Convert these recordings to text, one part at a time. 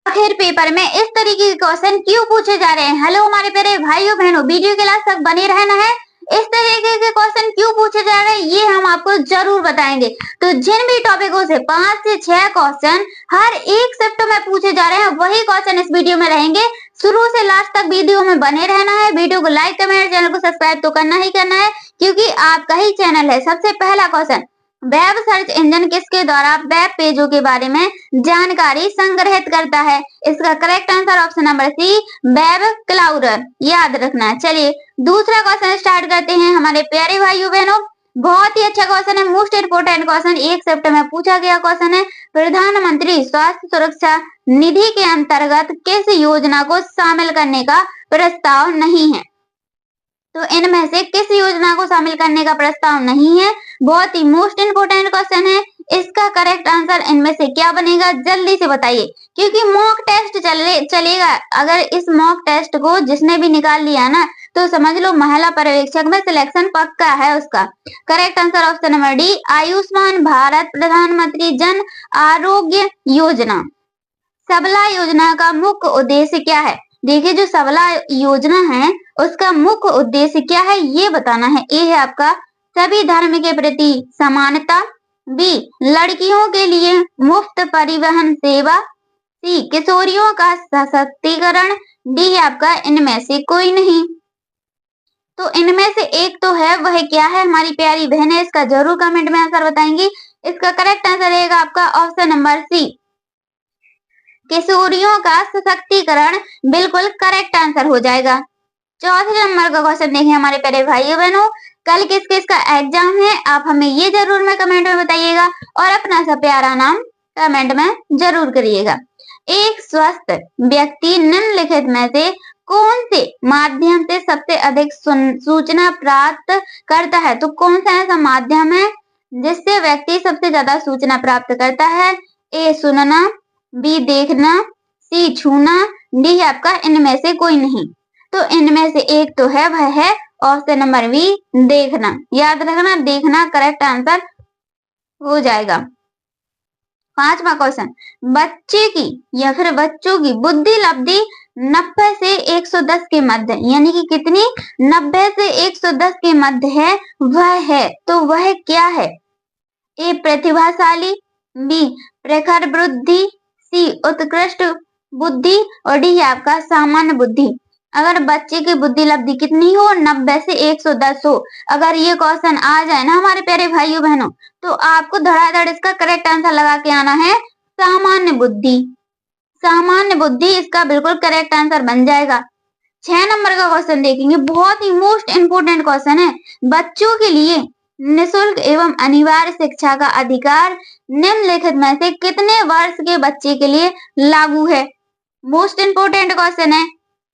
आखिर पेपर में इस तरीके के क्वेश्चन क्यों पूछे जा रहे हैं। हेलो हमारे प्यारे भाइयों बहनों, वीडियो के लास्ट तक बने रहना है। इस तरीके के क्वेश्चन क्यों पूछे जा रहे हैं ये हम आपको जरूर बताएंगे। तो जिन भी टॉपिकों से 5 से 6 क्वेश्चन हर एक शिफ्ट में पूछे जा रहे हैं वही क्वेश्चन इस वीडियो में रहेंगे। शुरू से लास्ट तक वीडियो में बने रहना है। वीडियो को लाइक कमेंट, चैनल को सब्सक्राइब तो करना ही करना है क्योंकि आपका ही चैनल है। सबसे पहला क्वेश्चन, वेब सर्च इंजन किसके द्वारा वेब पेजों के बारे में जानकारी संग्रहित करता है। इसका correct answer option number C, web crawler. याद रखना है। चलिए दूसरा क्वेश्चन स्टार्ट करते हैं हमारे प्यारे भाइयों बहनों। बहुत ही अच्छा क्वेश्चन है, मोस्ट इंपोर्टेंट क्वेश्चन, एक शिफ्ट में पूछा गया क्वेश्चन है। प्रधानमंत्री स्वास्थ्य सुरक्षा निधि के अंतर्गत किस योजना को शामिल करने का प्रस्ताव नहीं है। तो इनमें से किस योजना को शामिल करने का प्रस्ताव नहीं है। बहुत ही मोस्ट इंपोर्टेंट क्वेश्चन है। इसका करेक्ट आंसर इनमें से क्या बनेगा जल्दी से बताइए क्योंकि मॉक टेस्ट चलेगा। अगर इस मॉक टेस्ट को जिसने भी निकाल लिया ना तो समझ लो महिला पर्यवेक्षक में सिलेक्शन पक्का है उसका। Correct answer option number D, Ayushman Bharat प्रधानमंत्री जन आरोग्य योजना। सबला योजना का मुख्य उद्देश्य क्या है। देखिए जो सबला योजना है उसका मुख्य उद्देश्य क्या है ये बताना है। ए है आपका सभी धर्म के प्रति समानता, बी लड़कियों के लिए मुफ्त परिवहन सेवा, सी किशोरियों का सशक्तिकरण, डी है आपका इनमें से कोई नहीं। तो इनमें से एक तो है, वह क्या है हमारी प्यारी बहनें, इसका जरूर कमेंट में आंसर बताएंगी। इसका करेक्ट आंसर रहेगा आपका ऑप्शन नंबर सी, किशोरियों का सशक्तिकरण। बिल्कुल करेक्ट आंसर हो जाएगा। चौथे नंबर का क्वेश्चन देखें हमारे प्यारे भाइयों बहनों, कल किस किस का एग्जाम है आप हमें ये जरूर में कमेंट में बताइएगा और अपना सा प्यारा नाम कमेंट में जरूर करिएगा। एक स्वस्थ व्यक्ति निम्नलिखित में से कौन से माध्यम से सबसे अधिक सूचना प्राप्त करता है। तो कौन सा ऐसा माध्यम है जिससे व्यक्ति सबसे ज्यादा सूचना प्राप्त करता है। ए सुनना, बी देखना, सी छूना, डी है आपका इनमें से कोई नहीं। तो इनमें से एक तो है, वह है ऑप्शन नंबर बी, देखना। याद रखना देखना करेक्ट आंसर हो जाएगा। पांचवा क्वेश्चन, बच्चे की या फिर बच्चों की बुद्धि लब्धि 90 से 110 के मध्य, यानी कि कितनी 90 से 110 के मध्य है वह है। तो वह क्या है। ए प्रतिभाशाली, बी प्रखर बुद्धि, सी उत्कृष्ट बुद्धि और डी है आपका सामान्य बुद्धि। अगर बच्चे की बुद्धि लब्धि कितनी हो 90 से 110 हो, अगर ये क्वेश्चन आ जाए ना हमारे प्यारे भाइयों बहनों तो आपको धड़ाधड़ इसका करेक्ट आंसर लगा के आना है सामान्य बुद्धि। सामान्य बुद्धि इसका बिल्कुल करेक्ट आंसर बन जाएगा। 6 नंबर का क्वेश्चन देखेंगे, बहुत ही मोस्ट इंपोर्टेंट क्वेश्चन है। बच्चों के लिए निःशुल्क एवं अनिवार्य शिक्षा का अधिकार निम्नलिखित में से कितने वर्ष के बच्चे के लिए लागू है। मोस्ट इंपोर्टेंट क्वेश्चन है।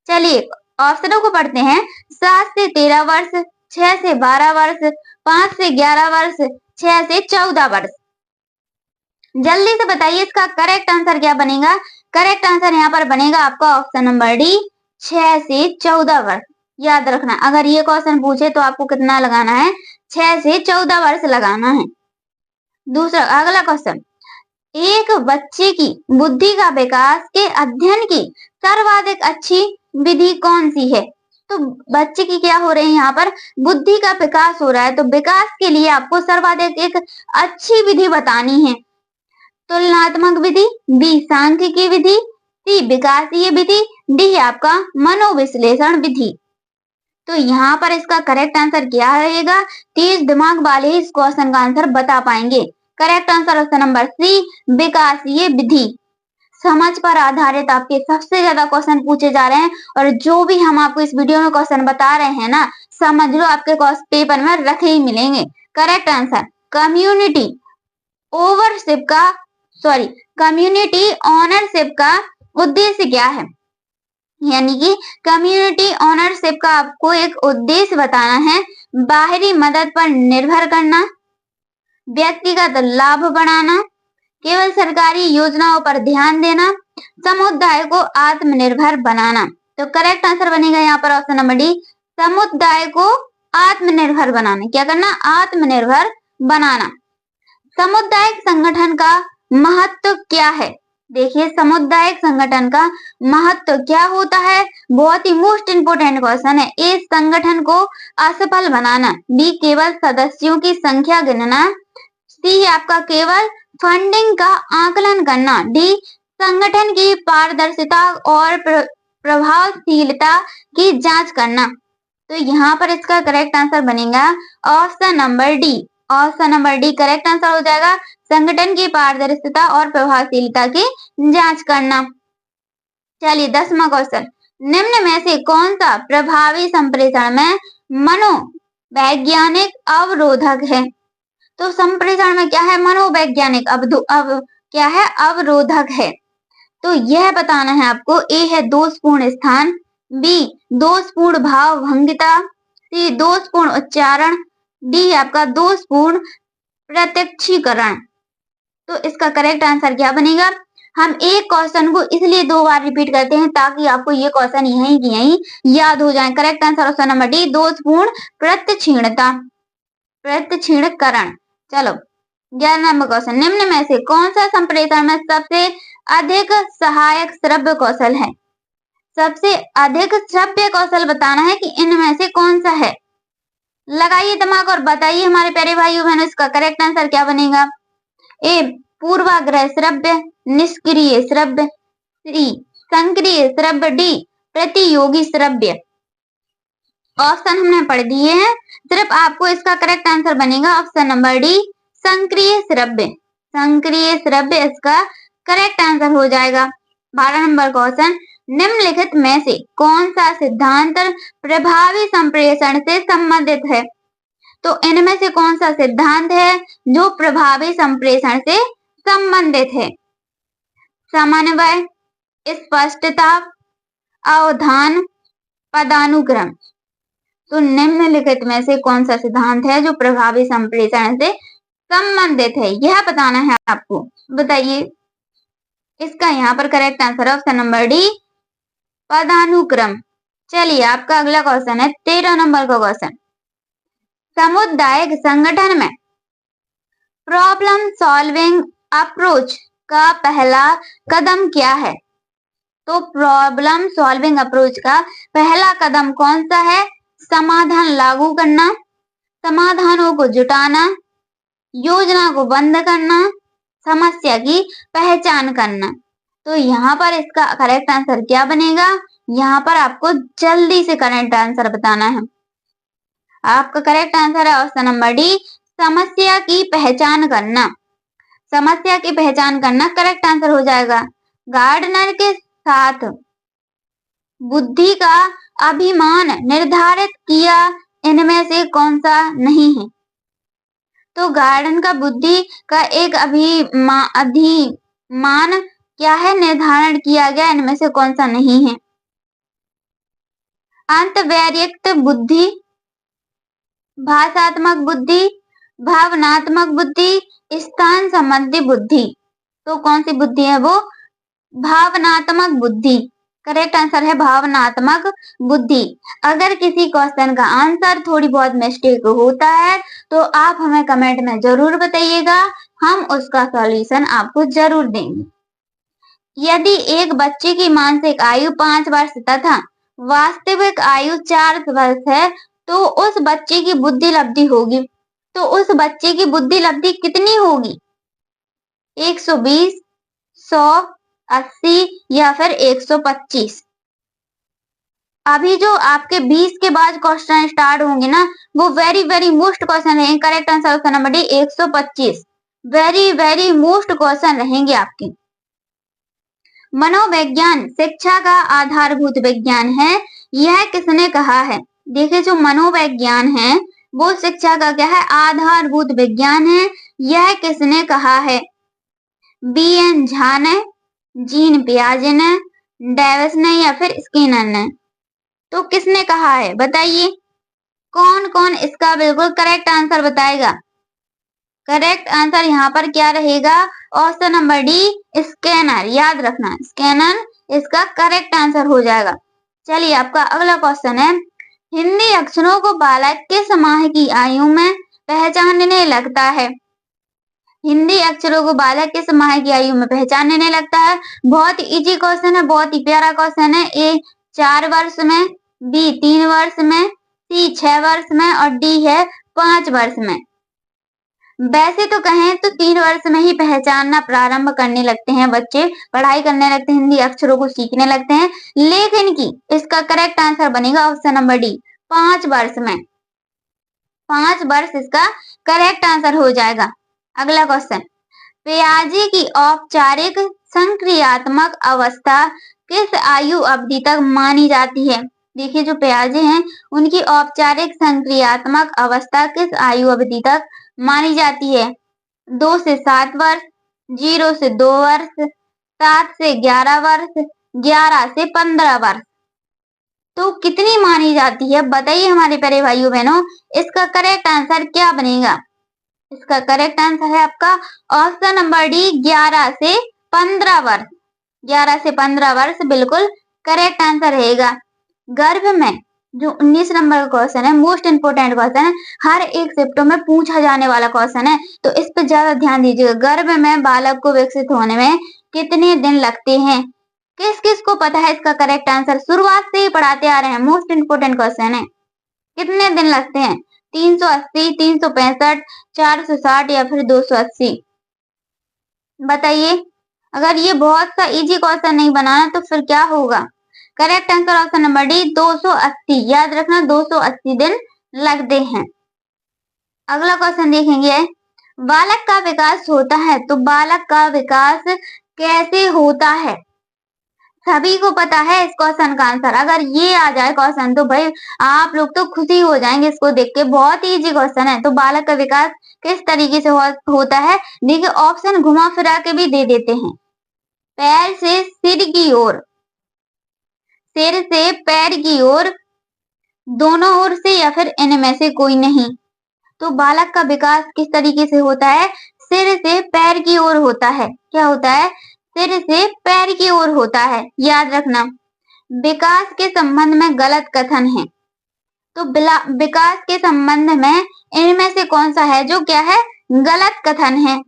चलिए ऑप्शनों को पढ़ते हैं। 7 से 13 वर्ष, 6 से 12 वर्ष, 5 से 11 वर्ष, 6 से 14 वर्ष। जल्दी से बताइए इसका करेक्ट आंसर क्या बनेगा। करेक्ट आंसर यहाँ पर बनेगा आपका ऑप्शन नंबर डी, 6 से 14 वर्ष। याद रखना अगर ये क्वेश्चन पूछे तो आपको कितना लगाना है, 6 से 14 वर्ष लगाना है। दूसरा अगला क्वेश्चन, एक बच्चे की बुद्धि का विकास के अध्ययन की सर्वाधिक अच्छी विधि कौन सी है। तो बच्चे की क्या हो रही है यहाँ पर बुद्धि का विकास हो रहा है, तो विकास के लिए आपको सर्वाधिक एक अच्छी विधि बतानी है। तुलनात्मक विधि, बी सांख्यिकी विधि, सी विकासीय विधि, डी आपका मनोविश्लेषण विधि। तो यहाँ पर इसका करेक्ट आंसर क्या रहेगा। तेज दिमाग वाले इस क्वेश्चन का आंसर बता पाएंगे। Correct answer option number C, विकासीय विधि। समझ पर आधारित आपके सबसे ज्यादा क्वेश्चन पूछे जा रहे हैं और जो भी हम आपको इस वीडियो में क्वेश्चन बता रहे हैं ना समझ लो आपके पेपर में रखे ही मिलेंगे। करेक्ट आंसर कम्युनिटी ऑनरशिप का उद्देश्य क्या है। यानी कि कम्युनिटी ऑनरशिप का आपको एक उद्देश्य बताना है। बाहरी मदद पर निर्भर करना, व्यक्तिगत लाभ बढ़ाना, केवल सरकारी योजनाओं पर ध्यान देना, समुदाय को आत्मनिर्भर बनाना। तो करेक्ट आंसर बनेगा यहाँ पर ऑप्शन नंबर डी, समुदाय को आत्मनिर्भर बनाना। क्या करना, आत्मनिर्भर बनाना। सामुदायिक संगठन का महत्व क्या है। देखिए, सामुदायिक संगठन का महत्व क्या होता है? बहुत ही मोस्ट इम्पोर्टेंट क्वेश्चन है। ए, संगठन को असफल बनाना। बी, केवल सदस्यों की संख्या गिनना। सी, आपका केवल फंडिंग का आकलन करना। डी, संगठन की पारदर्शिता और प्रभावशीलता की जांच करना। तो यहाँ पर इसका करेक्ट आंसर बनेगा option number D. Option number D correct answer हो जाएगा, संगठन की पारदर्शिता और प्रभावशीलता की जांच करना। चलिए 10वां क्वेश्चन, निम्न में से कौन सा प्रभावी संप्रेषण में मनोवैज्ञानिक अवरोधक है? तो संप्रेषण में क्या है? मनोवैज्ञानिक क्या है? अवरोधक है। तो यह बताना है आपको। ए है दोषपूर्ण स्थान, बी दोषपूर्ण भावभंगिता, सी दोषपूर्ण उच्चारण, डी आपका दोषपूर्ण प्रत्यक्षीकरण। तो इसका करेक्ट आंसर क्या बनेगा? हम एक क्वेश्चन को इसलिए 2 बार रिपीट करते हैं ताकि आपको ये क्वेश्चन यहीं की यहीं याद हो जाए। Correct answer option number D, दोषपूर्ण प्रत्यक्षीणता, प्रत्यक्षीणकरण। चलो 11 नंबर क्वेश्चन, निम्न में से कौन सा संप्रेषण में सबसे अधिक सहायक श्रव्य कौशल है? सबसे अधिक श्रव्य कौशल बताना है कि इनमें से कौन सा है। लगाइए दिमाग और बताइए हमारे प्यारे भाइयों बहनों, इसका करेक्ट आंसर क्या बनेगा? ए, पूर्वाग्रह श्रव्य, निष्क्रिय श्रव्य, सी सक्रिय श्रव्य, डी प्रतियोगी श्रव्य। ऑप्शन हमने पढ़ दिए हैं, सिर्फ आपको इसका करेक्ट आंसर बनेगा ऑप्शन नंबर डी, सक्रिय श्रव्य। सक्रिय श्रव्य इसका करेक्ट आंसर हो जाएगा। 12 नंबर क्वेश्चन, निम्नलिखित में से कौन सा सिद्धांत प्रभावी संप्रेषण से संबंधित है? तो इनमें से कौन सा सिद्धांत है जो प्रभावी संप्रेषण से संबंधित है? समन्वय, स्पष्टता, अवधान, पदानुक्रम। तो निम्नलिखित में से कौन सा सिद्धांत है जो प्रभावी संप्रेषण से संबंधित है, यह बताना है आपको। बताइए इसका यहाँ पर correct answer option number D, पदानुक्रम। चलिए आपका अगला क्वेश्चन है 13 नंबर का क्वेश्चन, सामुदायिक संगठन में प्रॉब्लम सॉल्विंग अप्रोच का पहला कदम क्या है? तो प्रॉब्लम सॉल्विंग अप्रोच का पहला कदम कौन सा है? समाधान लागू करना, समाधानों को जुटाना, योजना को बंद करना, समस्या की पहचान करना। तो यहाँ पर इसका करेक्ट आंसर क्या बनेगा? यहाँ पर आपको जल्दी से करेक्ट आंसर बताना है। आपका करेक्ट आंसर है ऑप्शन नंबर डी, समस्या की पहचान करना। समस्या की पहचान करना करेक्ट आंसर हो जाएगा। गार्डनर के साथ बुद्धि का अभिमान निर्धारित किया इनमें से कौन सा नहीं है? तो गार्डन का बुद्धि का एक अधिमान क्या है? निर्धारण किया गया, इनमें से कौन सा नहीं है? अंतर्व्यक्त बुद्धि, भाषात्मक बुद्धि, भावनात्मक बुद्धि, स्थान संबंधी बुद्धि। तो कौन सी बुद्धि है वो? भावनात्मक बुद्धि। करेक्ट आंसर है भावनात्मक बुद्धि। अगर किसी क्वेश्चन का आंसर थोड़ी बहुत मिस्टेक होता है तो आप हमें कमेंट में जरूर बताइएगा, हम उसका सॉल्यूशन आपको जरूर देंगे। यदि एक बच्चे की मानसिक आयु 5 वर्ष तथा वास्तविक आयु 4 वर्ष है तो उस बच्चे की बुद्धि लब्धि होगी। तो उस बच्चे की बुद्धि लब्धि कितनी होगी? 120, 100, 80 या फिर 125। अभी जो आपके 20 के बाद क्वेश्चन स्टार्ट होंगे ना, वो वेरी मोस्ट क्वेश्चन रहेंगे। Correct answer option number D, 125। Very most question रहेंगे आपके। मनोविज्ञान शिक्षा का आधारभूत विज्ञान है, यह किसने कहा है? देखिए जो मनोविज्ञान है वो शिक्षा का क्या है? आधारभूत विज्ञान है। यह किसने कहा है? बी.एन. झा ने, जीन पियाजे ने, डेविस ने या फिर स्किनर ने। तो किसने कहा है बताइए? कौन कौन इसका बिल्कुल करेक्ट आंसर बताएगा? करेक्ट आंसर यहाँ पर क्या रहेगा? Option number D, scanner. याद रखना, स्कैनर इसका करेक्ट आंसर हो जाएगा। चलिए आपका अगला क्वेश्चन है, हिंदी अक्षरों को बालक किस माह की आयु में पहचानने लगता है? हिंदी अक्षरों को बालक किस माह की आयु में पहचानने लगता है? बहुत इजी क्वेश्चन है, बहुत ही प्यारा क्वेश्चन है। ए 4 वर्ष में, बी 3 वर्ष में, सी 6 वर्ष में और डी है 5 वर्ष में। वैसे तो कहें तो 3 वर्ष में ही पहचानना प्रारंभ करने लगते हैं बच्चे, पढ़ाई करने लगते हैं, हिंदी अक्षरों को सीखने लगते हैं, लेकिन कि इसका करेक्ट आंसर बनेगा ऑप्शन नंबर डी, 5 वर्ष में। 5 वर्ष इसका करेक्ट आंसर हो जाएगा। अगला क्वेश्चन, पियाजे की औपचारिक संक्रियात्मक अवस्था किस आयु अवधि तक मानी जाती है? देखिए जो पियाजे हैं उनकी औपचारिक संक्रियात्मक अवस्था किस आयु अवधि तक मानी जाती है? 2 से 7 वर्ष, 0 से 2 वर्ष, 7 से 11 वर्ष, 11 से 15 वर्ष। तो कितनी मानी जाती है बताइए हमारे प्यारे भाइयों बहनों, इसका करेक्ट आंसर क्या बनेगा? इसका करेक्ट आंसर है आपका ऑप्शन नंबर डी, 11 से 15 वर्ष। 11 से 15 वर्ष बिल्कुल करेक्ट आंसर रहेगा। गर्भ में जो 19 नंबर का क्वेश्चन है, मोस्ट इंपोर्टेंट क्वेश्चन है, हर एक शिफ्टों में पूछा जाने वाला क्वेश्चन है, तो इस पर ज्यादा ध्यान दीजिएगा। गर्भ में बालक को विकसित होने में कितने दिन लगते हैं? किस किस को पता है इसका करेक्ट आंसर? शुरुआत से ही पढ़ाते आ रहे हैं, मोस्ट इंपोर्टेंट क्वेश्चन है। कितने दिन लगते हैं? 380, 365, 460 या फिर 280? बताइए। अगर ये बहुत सा इजी क्वेश्चन नहीं बनाना तो फिर क्या होगा? Correct answer option number D, 280। याद रखना 280 दिन लगते हैं। अगला क्वेश्चन देखेंगे, बालक का विकास होता है तो बालक का विकास कैसे होता है? सभी को पता है इस क्वेश्चन का आंसर। अगर ये आ जाए क्वेश्चन तो भाई आप लोग तो खुशी हो जाएंगे इसको देख के, बहुत ही इजी क्वेश्चन है। तो बालक का विकास किस तरीके से होता है? देखिए ऑप्शन घुमा फिरा के भी दे देते हैं। पैर से सिर की ओर, सिर से पैर की ओर, दोनों ओर से या फिर इनमें से कोई नहीं। तो बालक का विकास किस तरीके से होता है? सिर से पैर की ओर होता है। क्या होता है? सिर से पैर की ओर होता है। याद रखना। विकास के संबंध में गलत कथन है, तो विकास के संबंध में इनमें से कौन सा है जो क्या है? गलत कथन है।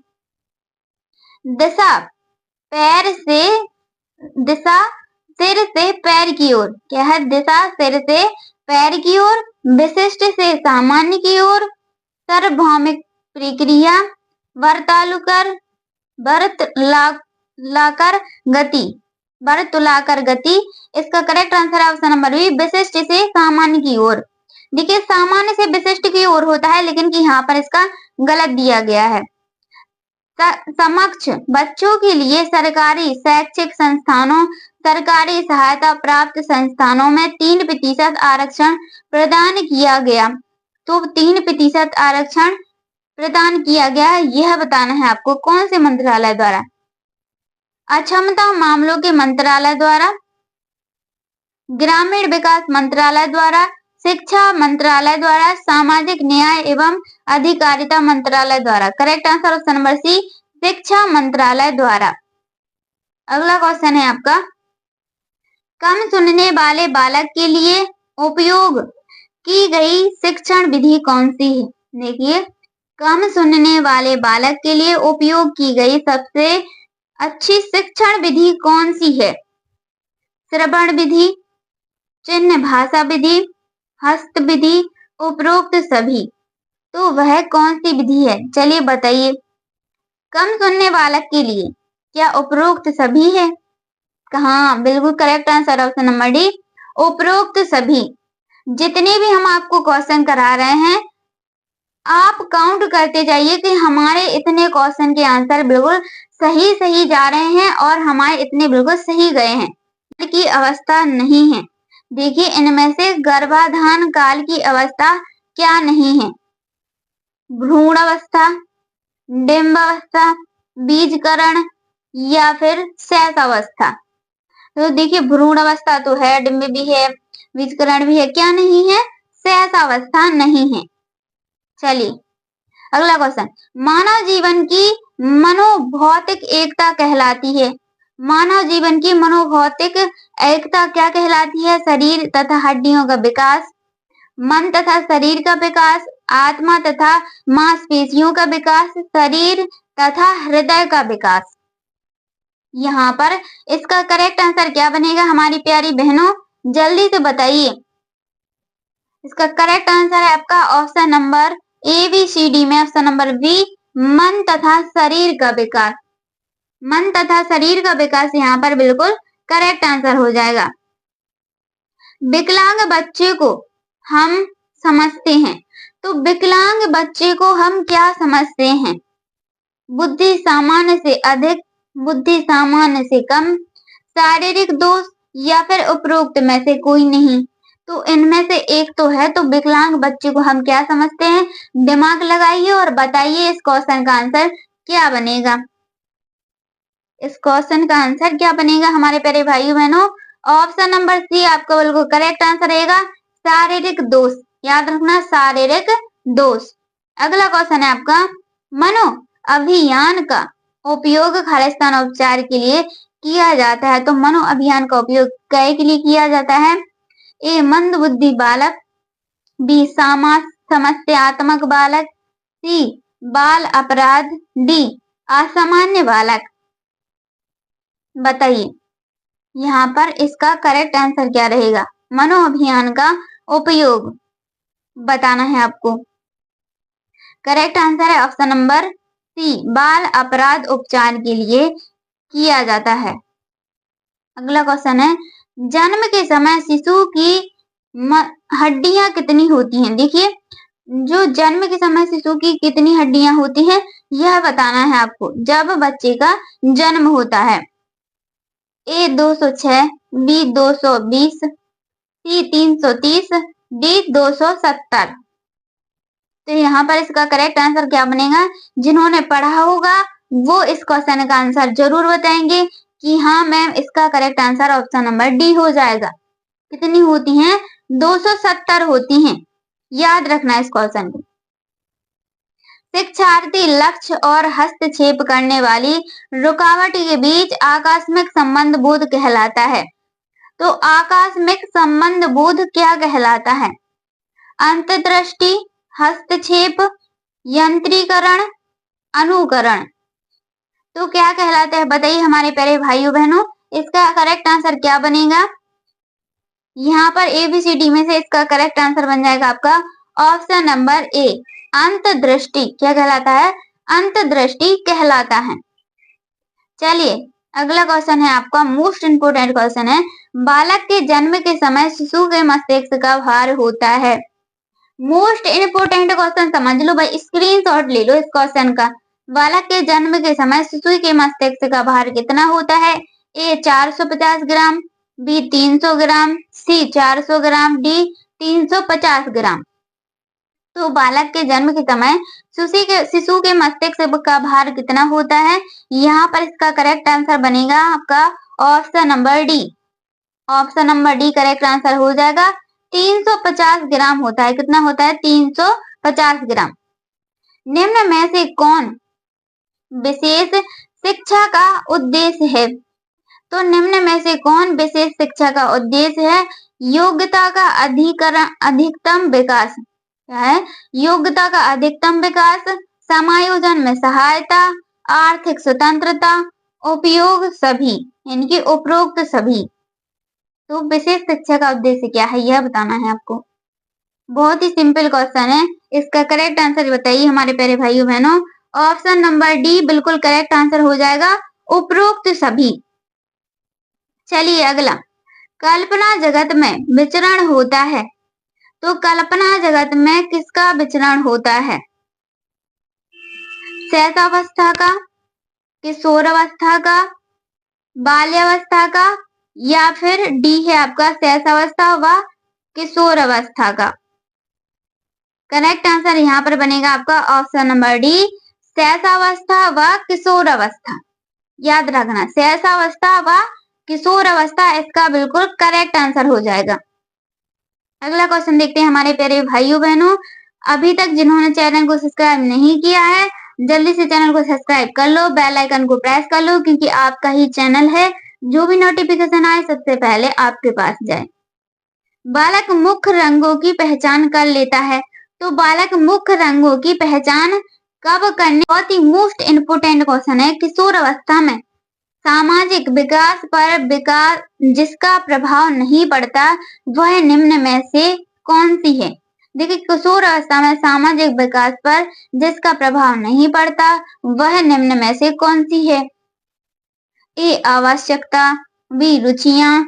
दिशा पैर से, दिशा सिर से पैर की ओर, क्या है? दिशा सिर से पैर की ओर, विशिष्ट से सामान्य की ओर, सार्वभौमिक प्रक्रिया, वर्तालुकर, वर्तलाकर गति, वर्तुलाकर गति। इसका करेक्ट आंसर है ऑप्शन नंबर बी, विशिष्ट से सामान्य की ओर। देखिए सामान्य से विशिष्ट की ओर होता है, लेकिन कि यहाँ पर इसका गलत दिया गया है। समक्ष बच्चों के लिए सरकारी शैक्षिक संस्थानों, सरकारी सहायता प्राप्त संस्थानों में 3% आरक्षण प्रदान किया गया। तो 3% आरक्षण प्रदान किया गया, यह बताना है आपको कौन से मंत्रालय द्वारा? अक्षमता मामलों के मंत्रालय द्वारा, ग्रामीण विकास मंत्रालय द्वारा, शिक्षा मंत्रालय द्वारा, सामाजिक न्याय एवं अधिकारिता मंत्रालय द्वारा। Correct answer option number C, शिक्षा मंत्रालय द्वारा। अगला क्वेश्चन है आपका, कम सुनने वाले बालक के लिए उपयोग की गई शिक्षण विधि कौन सी है? देखिए कम सुनने वाले बालक के लिए उपयोग की गई सबसे अच्छी शिक्षण विधि कौन सी है? श्रवण विधि, चिन्ह भाषा विधि, हस्त विधि, उपरोक्त सभी। तो वह कौन सी विधि है? चलिए बताइए। कम सुनने बालक के लिए क्या उपरोक्त सभी है? हाँ बिल्कुल correct answer option number D, उपरोक्त सभी। जितने भी हम आपको क्वेश्चन करा रहे हैं आप काउंट करते जाइए कि हमारे इतने क्वेश्चन के आंसर बिल्कुल सही सही जा रहे हैं और हमारे इतने बिल्कुल सही गए हैं की अवस्था नहीं है। देखिए इनमें से गर्भाधान काल की अवस्था क्या नहीं है? भ्रूण अवस्था, डिंब अवस्था, बीजकरण या फिर शैश अवस्था। तो देखिए भ्रूण अवस्था तो है, डिंब भी है, बीजकरण भी है, क्या नहीं है? शैश अवस्था नहीं है। चलिए अगला क्वेश्चन, मानव जीवन की मनोभौतिक एकता कहलाती है। मानव जीवन की मनोभौतिक एकता क्या कहलाती है? शरीर तथा हड्डियों का विकास, मन तथा शरीर का विकास, आत्मा तथा मांसपेशियों का विकास, शरीर तथा हृदय का विकास। यहाँ पर इसका करेक्ट आंसर क्या बनेगा हमारी प्यारी बहनों, जल्दी से बताइए। इसका करेक्ट आंसर है आपका ऑप्शन नंबर ABCD में ऑप्शन नंबर बी, मन तथा शरीर का विकास। मन तथा शरीर का विकास यहाँ पर बिल्कुल करेक्ट आंसर हो जाएगा। विकलांग बच्चे को हम समझते हैं, तो विकलांग बच्चे को हम क्या समझते हैं? बुद्धि सामान्य से अधिक, बुद्धि सामान्य से कम, शारीरिक दोष या फिर उपरोक्त में से कोई नहीं। तो इनमें से एक तो है, तो विकलांग बच्चे को हम क्या समझते हैं? दिमाग लगाइए और बताइए इस क्वेश्चन का आंसर क्या बनेगा। इस क्वेश्चन का आंसर क्या बनेगा हमारे प्यारे भाइयों बहनों? ऑप्शन नंबर सी आपका बिल्कुल करेक्ट आंसर रहेगा, शारीरिक दोष। याद रखना, शारीरिक दोष। अगला क्वेश्चन है आपका, मनो अभियान का उपयोग खालिस्तान उपचार के लिए किया जाता है। तो मनो अभियान का उपयोग क्या के लिए किया जाता है? ए मंद बुद्धि बालक, बी समस्यात्मक बालक, सी बाल अपराध, डी असामान्य बालक। बताइए यहाँ पर इसका करेक्ट आंसर क्या रहेगा? मनो अभियान का उपयोग बताना है आपको। करेक्ट आंसर है ऑप्शन नंबर सी, बाल अपराध उपचार के लिए किया जाता है। अगला क्वेश्चन है, जन्म के समय शिशु की हड्डियां कितनी होती हैं? देखिए, जो जन्म के समय शिशु की कितनी हड्डियां होती हैं यह बताना है आपको जब बच्चे का जन्म होता है। ए 206, बी 220, सी 330, डी 270। तो यहाँ पर इसका करेक्ट आंसर क्या बनेगा? जिन्होंने पढ़ा होगा वो इस क्वेश्चन का आंसर जरूर बताएंगे कि हाँ मैम, इसका correct answer option number D हो जाएगा। कितनी होती हैं? 270 होती हैं। याद रखना इस क्वेश्चन को। शिक्षार्थी लक्ष्य और हस्तक्षेप करने वाली रुकावट के बीच आकस्मिक संबंध बोध कहलाता है। तो आकस्मिक संबंध बोध क्या कहलाता है? अंतर्दृष्टि, हस्तक्षेप, यंत्रीकरण, अनुकरण। तो क्या कहलाता है बताइए हमारे प्यारे भाइयों बहनों, इसका करेक्ट आंसर क्या बनेगा? यहाँ पर ABCD में से इसका करेक्ट आंसर बन जाएगा आपका ऑप्शन नंबर ए, अंतर्दृष्टि। क्या कहलाता है? अंतर्दृष्टि कहलाता है। चलिए अगला क्वेश्चन है आपका मोस्ट इंपोर्टेंट क्वेश्चन है, बालक के जन्म के समय शिशु के मस्तिष्क का भार होता है। मोस्ट इंपोर्टेंट क्वेश्चन समझ लो भाई, स्क्रीनशॉट ले लो इस क्वेश्चन का। बालक के जन्म के समय शिशु के मस्तिष्क का भार कितना होता है? ए 450 ग्राम, बी 300 ग्राम, सी 400 ग्राम, डी 350 ग्राम। तो बालक के जन्म के समय शिशु के मस्तिष्क का भार कितना होता है? यहाँ पर इसका करेक्ट आंसर बनेगा आपका option number D. Option number D correct answer हो जाएगा। 350 ग्राम होता है। कितना होता है? 350 ग्राम। निम्न में से कौन विशेष शिक्षा का उद्देश्य है? तो निम्न में से कौन विशेष शिक्षा का उद्देश्य है? योग्यता का अधिकतम विकास। क्या है? योग्यता का अधिकतम विकास, समायोजन में सहायता, आर्थिक स्वतंत्रता, उपयोग सभी, इनके उपरोक्त सभी। तो विशेष शिक्षा का उद्देश्य क्या है यह बताना है आपको। बहुत ही सिंपल क्वेश्चन है, इसका करेक्ट आंसर बताइए हमारे प्यारे भाइयों बहनों। ऑप्शन नंबर डी बिल्कुल करेक्ट आंसर हो जाएगा, उपरोक्त सभी। चलिए अगला, कल्पना जगत में विचरण होता है। तो कल्पना जगत में किसका विचरण होता है? शैशवावस्था का, किशोरावस्था का, बाल्यावस्था का, या फिर डी है आपका शैशवावस्था व किशोरावस्था का। करेक्ट आंसर यहाँ पर बनेगा आपका ऑप्शन नंबर डी, शैशवावस्था व किशोरावस्था। याद रखना, शैशवावस्था व किशोरावस्था इसका बिल्कुल करेक्ट आंसर हो जाएगा। अगला क्वेश्चन देखते हैं हमारे प्यारे भाइयों बहनों। अभी तक जिन्होंने चैनल को सब्सक्राइब नहीं किया है जल्दी से चैनल को सब्सक्राइब कर लो, बेल आइकन को प्रेस कर लो, क्योंकि आपका ही चैनल है, जो भी नोटिफिकेशन आए सबसे पहले आपके पास जाए। बालक मुख्य रंगों की पहचान कर लेता है। तो बालक मुख्य रंगों की पहचान कब करने, बहुत ही मोस्ट इम्पोर्टेंट क्वेश्चन है। किशोर अवस्था में सामाजिक विकास पर जिसका प्रभाव नहीं पड़ता वह निम्न में से कौन सी है। देखिए, किशोर अवस्था में सामाजिक विकास पर जिसका प्रभाव नहीं पड़ता वह निम्न में से कौन सी है। ए आवश्यकता, बी रुचियां,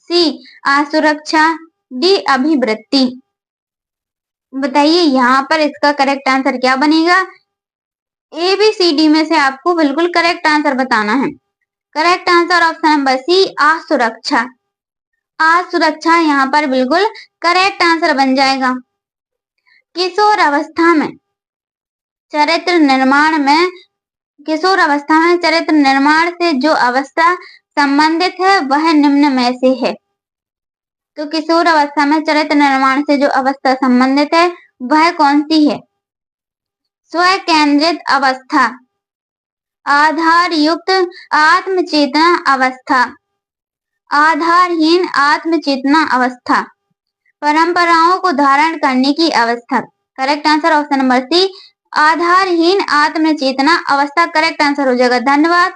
सी असुरक्षा, डी अभिवृत्ति। बताइए यहाँ पर इसका करेक्ट आंसर क्या बनेगा। ए बी सी डी में से आपको बिल्कुल करेक्ट आंसर बताना है। Correct answer option number C असुरक्षा। असुरक्षा यहाँ पर बिल्कुल करेक्ट आंसर बन जाएगा। किशोर अवस्था में चरित्र निर्माण में चरित्र निर्माण से जो अवस्था संबंधित है वह निम्न में से है। तो किशोर अवस्था में चरित्र निर्माण से जो अवस्था संबंधित है वह कौन सी है। स्व केंद्रित अवस्था, आधार युक्त आत्मचेतना अवस्था, आधारहीन आत्मचेतना अवस्था, परंपराओं को धारण करने की अवस्था। Correct answer option number C आधारहीन आत्मचेतना अवस्था करेक्ट आंसर हो जाएगा। धन्यवाद।